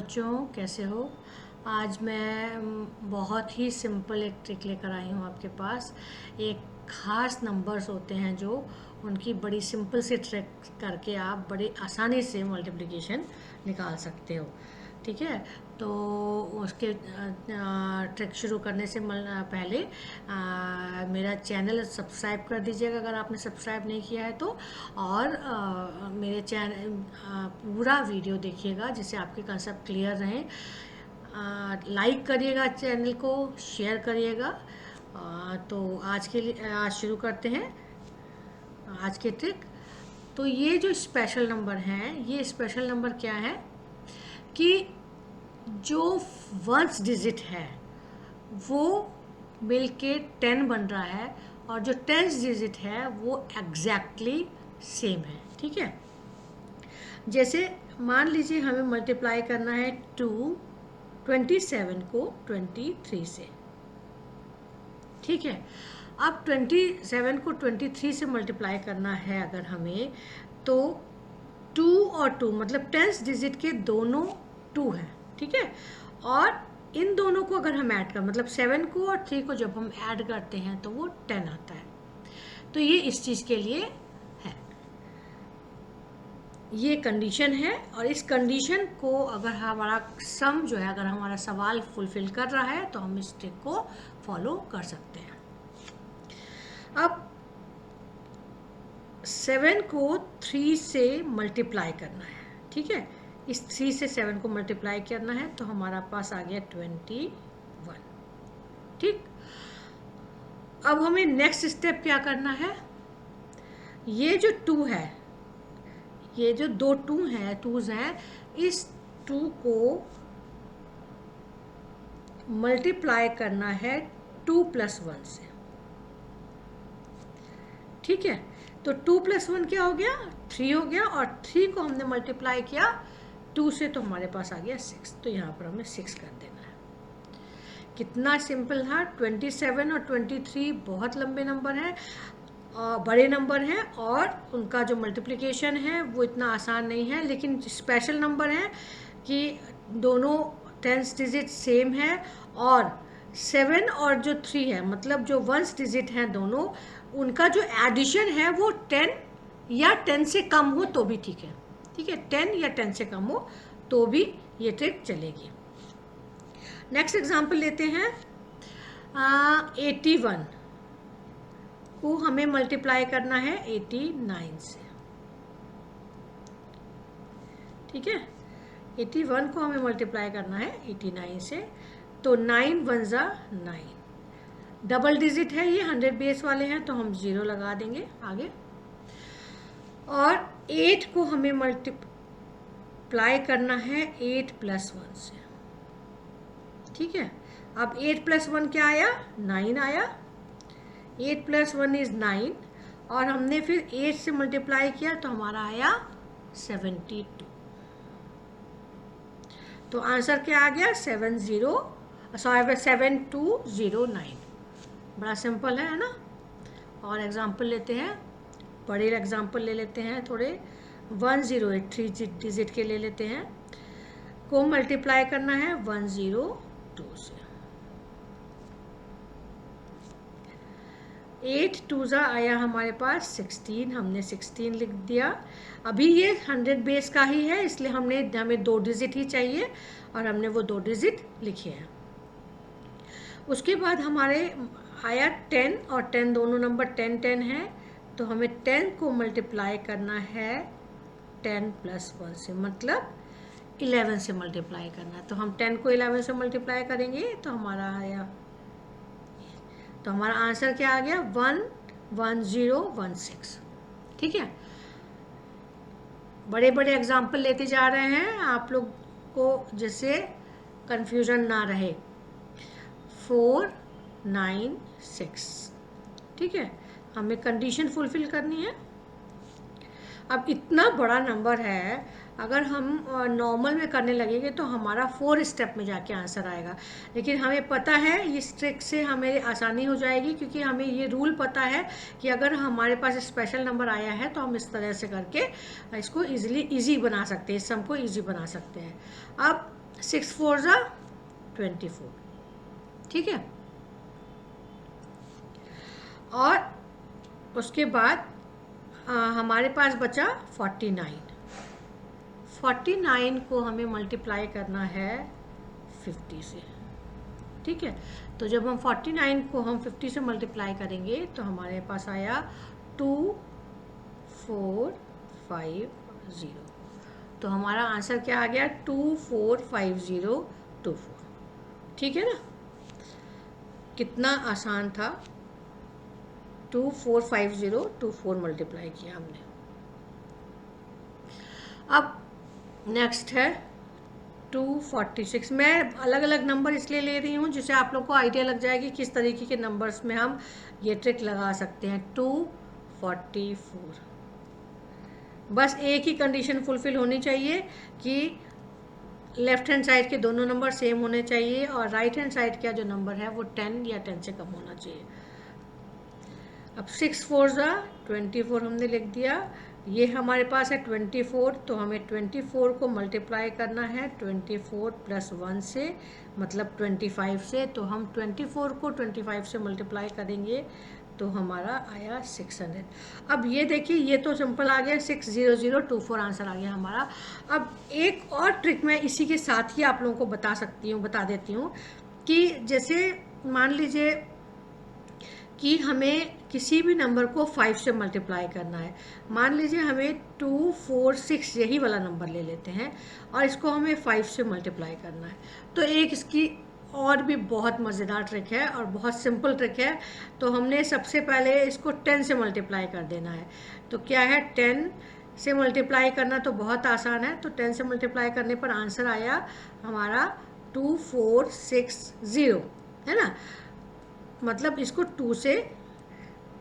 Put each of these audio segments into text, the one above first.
बच्चों, कैसे हो। आज मैं बहुत ही सिंपल एक ट्रिक लेकर आई हूँ आपके पास। एक ख़ास नंबर्स होते हैं जो उनकी बड़ी सिंपल सी ट्रिक करके आप बड़ी आसानी से मल्टीप्लिकेशन निकाल सकते हो। ठीक है, तो उसके ट्रिक शुरू करने से पहले मेरा चैनल सब्सक्राइब कर दीजिएगा अगर आपने सब्सक्राइब नहीं किया है तो। और मेरे चैनल पूरा वीडियो देखिएगा जिससे आपके कंसेप्ट क्लियर रहें। लाइक करिएगा चैनल को, शेयर करिएगा। तो आज के लिए आज शुरू करते हैं आज के ट्रिक। तो ये जो स्पेशल नंबर हैं, ये स्पेशल नंबर क्या है कि जो वंस डिजिट है वो मिलके 10 बन रहा है और जो 10th डिजिट है वो एग्जैक्टली सेम है। ठीक है, जैसे मान लीजिए हमें मल्टीप्लाई करना है 27 को 23 से। ठीक है, अब 27 को 23 से मल्टीप्लाई करना है अगर हमें, तो 2 और 2 मतलब 10th डिजिट के दोनों 2 है। ठीक है, और इन दोनों को अगर हम ऐड कर मतलब 7 को और 3 को जब हम ऐड करते हैं तो वो 10 आता है। तो ये इस चीज़ के लिए है, ये कंडीशन है। और इस कंडीशन को अगर हमारा सम जो है, अगर हमारा सवाल फुलफिल कर रहा है तो हम इस ट्रिक को फॉलो कर सकते हैं। अब 7 को 3 से मल्टीप्लाई करना है। ठीक है, इस 3 से 7 को मल्टीप्लाई करना है तो हमारा पास आ गया 21। ठीक, अब हमें नेक्स्ट स्टेप क्या करना है, ये जो 2 है, ये जो दो 2 हैं, 2s हैं, इस 2 को मल्टीप्लाई करना है 2 + 1 से। ठीक है, तो 2 + 1 क्या हो गया, 3 हो गया, और 3 को हमने मल्टीप्लाई किया 2 से तो हमारे पास आ गया 6। तो यहाँ पर हमें 6 कर देना है। कितना सिंपल था। 27 और 23 बहुत लंबे नंबर हैं, बड़े नंबर हैं, और उनका जो मल्टीप्लिकेशन है वो इतना आसान नहीं है, लेकिन स्पेशल नंबर है कि दोनों 10th डिजिट सेम है, और 7 और जो 3 है मतलब जो 1st डिजिट हैं दोनों, उनका जो एडिशन है वो 10 या 10 से कम हो तो भी ठीक है। ठीक है, 10 या 10 से कम हो तो भी ये ट्रिक चलेगी। नेक्स्ट एग्जांपल लेते हैं। 81 को हमें मल्टीप्लाई करना है 89 से। ठीक है, 81 को हमें मल्टीप्लाई करना है 89 से, तो 9 × 1 = 9। डबल डिजिट है ये, 100 बेस वाले हैं तो हम 0 लगा देंगे आगे। और 8 को हमें मल्टीप्लाई करना है 8 + 1 से। ठीक है, अब 8 + 1 क्या आया, 9 आया। 8 + 1 = 9, और हमने फिर 8 से मल्टीप्लाई किया तो हमारा आया 72। तो आंसर क्या आ गया, 7209। बड़ा सिंपल है ना। और एग्जांपल लेते हैं, बड़े एग्जांपल ले लेते हैं थोड़े। 108 3 डिजिट के ले लेते हैं, को मल्टीप्लाई करना है 102 से। 8 × 2 आया हमारे पास 16, हमने 16 लिख दिया। अभी ये 100 बेस का ही है इसलिए हमें 2 डिजिट ही चाहिए, और हमने वो 2 डिजिट लिखे हैं। उसके बाद हमारे आया 10 और 10, दोनों नंबर 10 10 है, तो हमें 10 को मल्टीप्लाई करना है 10 + 1 से, मतलब 11 से मल्टीप्लाई करना है। तो हम 10 को 11 से मल्टीप्लाई करेंगे तो हमारा आया, तो हमारा आंसर क्या आ गया, 11016। ठीक है, बड़े बड़े एग्जाम्पल लेते जा रहे हैं आप लोग को जिससे कंफ्यूजन ना रहे। 496। ठीक है, हमें कंडीशन फुलफिल करनी है। अब इतना बड़ा नंबर है, अगर हम नॉर्मल में करने लगेंगे तो हमारा 4 स्टेप में जाके आंसर आएगा, लेकिन हमें पता है इस ट्रिक से हमें आसानी हो जाएगी, क्योंकि हमें ये रूल पता है कि अगर हमारे पास स्पेशल नंबर आया है तो हम इस तरह से करके इसको इजी बना सकते हैं, इस सम को ईजी बना सकते हैं। अब 6 4 ज़ा 24, ठीक है। और उसके बाद हमारे पास बचा 49। 49 को हमें मल्टीप्लाई करना है 50 से, ठीक है। तो जब हम 49 को हम 50 से मल्टीप्लाई करेंगे तो हमारे पास आया 2450। तो हमारा आंसर क्या आ गया? 245024, ठीक है ना। कितना आसान था, 245024 मल्टीप्लाई किया हमने। अब नेक्स्ट है 246। मैं अलग अलग नंबर इसलिए ले रही हूँ जिससे आप लोग को आइडिया लग जाए कि किस तरीके के नंबर्स में हम ये ट्रिक लगा सकते हैं। 244, बस एक ही कंडीशन फुलफिल होनी चाहिए कि लेफ्ट हैंड साइड के दोनों नंबर सेम होने चाहिए और राइट हैंड साइड का जो नंबर है वो 10 या 10 से कम होना चाहिए। अब 6 4 ज़ा 24 हमने लिख दिया। ये हमारे पास है 24, तो हमें 24 को मल्टीप्लाई करना है 24 + 1 से, मतलब 25 से। तो हम 24 को 25 से मल्टीप्लाई करेंगे तो हमारा आया 600। अब ये देखिए, ये तो सिंपल आ गया, 60024 आंसर आ गया हमारा। अब एक और ट्रिक मैं इसी के साथ ही आप लोगों को बता देती हूँ कि जैसे मान लीजिए कि हमें किसी भी नंबर को 5 से मल्टीप्लाई करना है। मान लीजिए हमें 246 यही वाला नंबर ले लेते हैं और इसको हमें 5 से मल्टीप्लाई करना है। तो एक इसकी और भी बहुत मज़ेदार ट्रिक है और बहुत सिंपल ट्रिक है। तो हमने सबसे पहले इसको 10 से मल्टीप्लाई कर देना है। तो क्या है, 10 से मल्टीप्लाई करना तो बहुत आसान है। तो 10 से मल्टीप्लाई करने पर आंसर आया हमारा 2460, है ना। मतलब इसको 2 से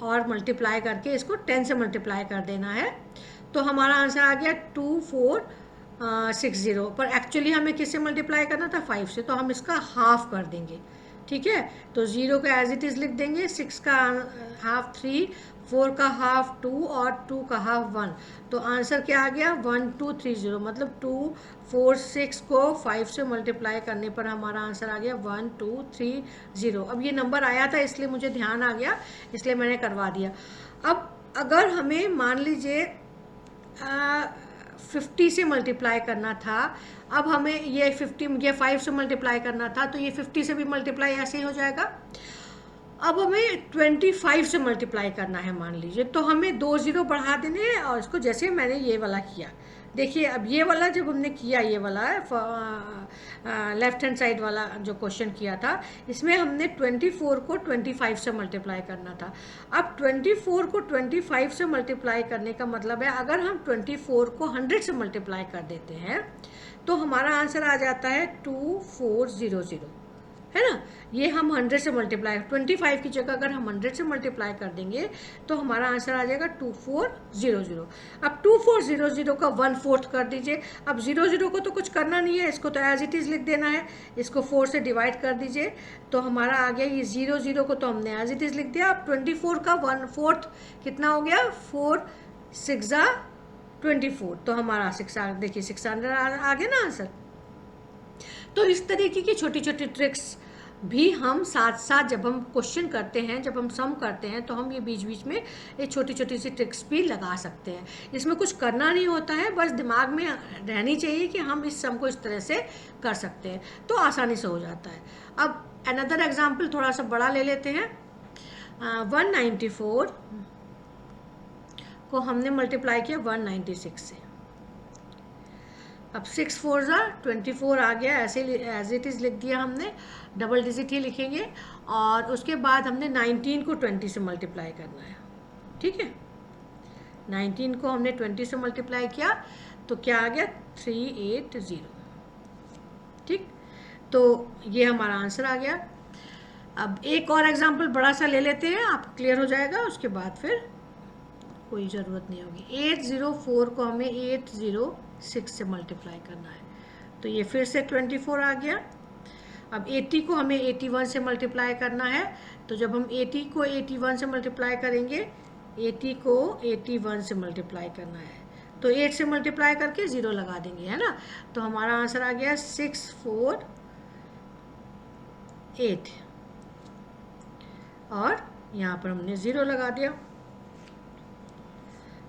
और मल्टीप्लाई करके इसको 10 से मल्टीप्लाई कर देना है। तो हमारा आंसर आ गया 2460। पर एक्चुअली हमें किससे मल्टीप्लाई करना था? 5 से। तो हम इसका हाफ कर देंगे, ठीक है। तो 0 का एज इट इज़ लिख देंगे, 6 का हाफ 3, 4 का हाफ 2 और 2 का हाफ 1। तो आंसर क्या आ गया? 1230। मतलब 246 को 5 से मल्टीप्लाई करने पर हमारा आंसर आ गया 1230। अब ये नंबर आया था इसलिए मुझे ध्यान आ गया, इसलिए मैंने करवा दिया। अब अगर हमें मान लीजिए 50 से मल्टीप्लाई करना था, अब हमें ये 5 से मल्टीप्लाई करना था, तो ये 50 से भी मल्टीप्लाई ऐसे ही हो जाएगा। अब हमें 25 से मल्टीप्लाई करना है मान लीजिए, तो हमें 2 0 बढ़ा देने हैं और इसको जैसे मैंने ये वाला किया। देखिए अब ये वाला जब हमने किया, ये वाला लेफ्ट हैंड साइड वाला जो क्वेश्चन किया था, इसमें हमने 24 को 25 से मल्टीप्लाई करना था। अब 24 को 25 से मल्टीप्लाई करने का मतलब है, अगर हम 24 को 100 से मल्टीप्लाई कर देते हैं तो हमारा आंसर आ जाता है 2400, है ना। ये हम 100 से मल्टीप्लाई, 25 की जगह अगर हम 100 से मल्टीप्लाई कर देंगे तो हमारा आंसर आ जाएगा 2400। अब 2400 का 1/4 कर दीजिए। अब 00 को तो कुछ करना नहीं है, इसको तो एज इट इज़ लिख देना है। इसको 4 से डिवाइड कर दीजिए तो हमारा आ गया ये 00 को तो हमने एज इट इज़ लिख दिया। अब 24 का 1/4 कितना हो गया? 4 6 24। तो हमारा 6 देखिए 600 आ गया ना आंसर। तो इस तरीके की छोटी छोटी ट्रिक्स भी हम साथ साथ जब हम क्वेश्चन करते हैं, जब हम सम करते हैं, तो हम ये बीच बीच में ये छोटी छोटी सी ट्रिक्स भी लगा सकते हैं। इसमें कुछ करना नहीं होता है, बस दिमाग में रहनी चाहिए कि हम इस सम को इस तरह से कर सकते हैं, तो आसानी से हो जाता है। अब अनदर एग्जाम्पल थोड़ा सा बड़ा ले लेते हैं। 194 को हमने मल्टीप्लाई किया 196 से। अब 6 4 24 आ गया, ऐसे एज इट इज़ लिख दिया हमने, डबल डिजिट ही लिखेंगे। और उसके बाद हमने 19 को 20 से मल्टीप्लाई करना है, ठीक है। 19 को हमने 20 से मल्टीप्लाई किया तो क्या आ गया? 380, ठीक। तो ये हमारा आंसर आ गया। अब एक और एग्जाम्पल बड़ा सा ले लेते हैं, आप क्लियर हो जाएगा, उसके बाद फिर कोई ज़रूरत नहीं होगी। 804 को हमें 806 से मल्टीप्लाई करना है, तो ये फिर से 24 आ गया। अब 80 को हमें 81 से मल्टीप्लाई करना है, तो जब हम 80 को 81 से मल्टीप्लाई करेंगे, 80 को 81 से मल्टीप्लाई करना है। तो 8 से मल्टीप्लाई करके 0 लगा देंगे, है ना। तो हमारा आंसर आ गया 648 और यहाँ पर हमने 0 लगा दिया,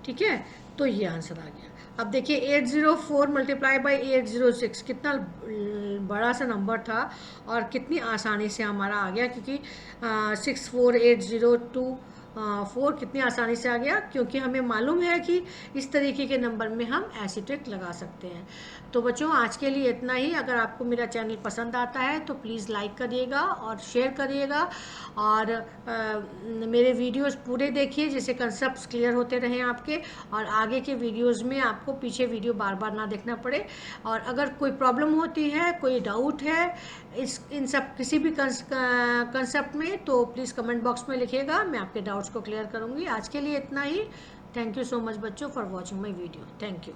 ठीक है। तो ये आंसर आ गया। अब देखिए 804 मल्टीप्लाई बाई 806 कितना बड़ा सा नंबर था और कितनी आसानी से हमारा आ गया, क्योंकि 64802 कितनी आसानी से आ गया, क्योंकि हमें मालूम है कि इस तरीके के नंबर में हम ऐसी ट्रिक लगा सकते हैं। तो बच्चों आज के लिए इतना ही। अगर आपको मेरा चैनल पसंद आता है तो प्लीज़ लाइक करिएगा और शेयर करिएगा और मेरे वीडियोस पूरे देखिए, जिससे कंसेप्ट्स क्लियर होते रहें आपके, और आगे के वीडियोस में आपको पीछे वीडियो बार बार ना देखना पड़े। और अगर कोई प्रॉब्लम होती है, कोई डाउट है इन सब किसी भी कंसेप्ट में, तो प्लीज़ कमेंट बॉक्स में लिखिएगा, मैं आपके डाउट्स को क्लियर करूँगी। आज के लिए इतना ही। थैंक यू सो मच बच्चों for watching my video. Thank you.